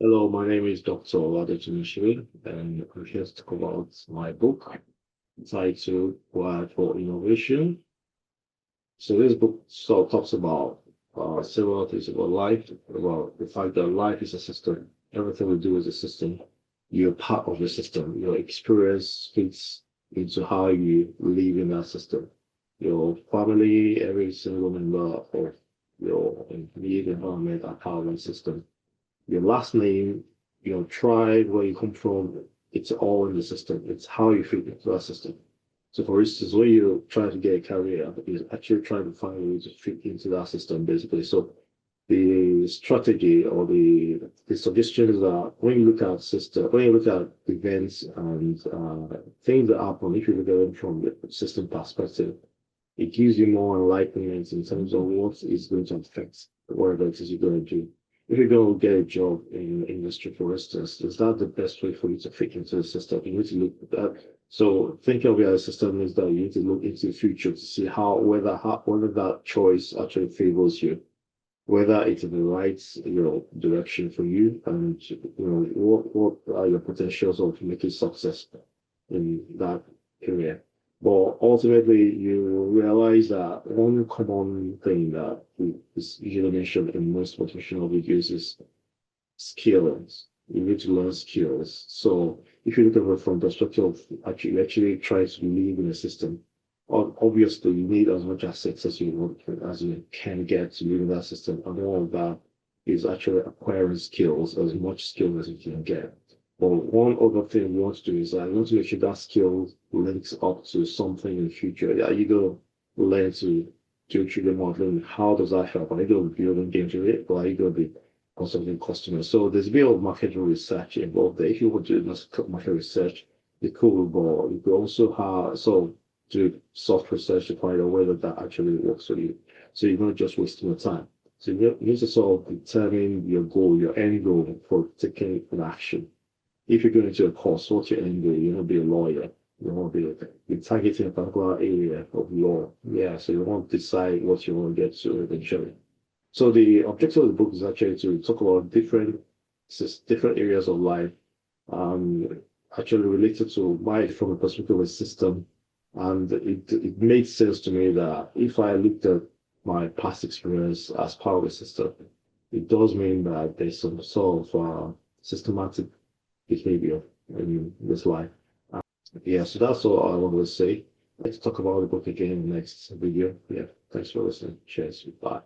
Hello, my name is Dr. Oladetunmisiri, and I'm here to talk about my book titled Why for Innovation. So this book sort of talks about several things about life, about the fact that life is a system. Everything we do is a system. You're part of the system. Your experience fits into how you live in that system. Your family, every single member of your immediate environment are part of the system. Your last name, your tribe, where you come from, it's all in the system. It's how you fit into that system. So for instance, when you try to get a career, you're actually trying to find a way to fit into that system, basically. So the strategy or the suggestion is that when you look at system, when you look at events and things that happen, if you look at them from the system perspective, it gives you more enlightenment in terms of what is going to affect whatever it is you're going to do. If you're going to get a job in industry, for instance, is that the best way for you to fit into the system? You need to look at that. So thinking of it as a system is that you need to look into the future to see whether that choice actually favors you, whether it's in the right direction for you, and what are your potentials of making success in that area. But ultimately, you realize that one common thing that is usually mentioned in most motivational videos is skills. You need to learn skills. So if you look at it from the perspective of actually try to live in a system, obviously you need as much assets as you can get to live in that system. And all of that is actually acquiring skills, as much skills as you can get. But one other thing we want to do is I want to make sure that skill links up to something in the future. Yeah, you go learn to do 3D modeling. How does that help? Are you going to be building games with it, or are you going to be consulting customers? So there's a bit of market research involved there. If you want to do market research, the cool, but you could also do soft research to find out whether that actually works for you. So you're not just wasting your time. So you need to sort of determine your goal, your end goal for taking an action. If you're going to a course, what's your end goal? You want to be a lawyer. You want to be targeting a particular area of law. Yeah, so you want to decide what you want to get to eventually. So the objective of the book is actually to talk about different areas of life, um, actually related to my from a perspective of a system. And it made sense to me that if I looked at my past experience as part of a system, it does mean that there's some sort of systematic behavior in this life. Yeah, so that's all I wanted to say. Let's talk about the book again in the next video. Yeah, thanks for listening. Cheers. Bye.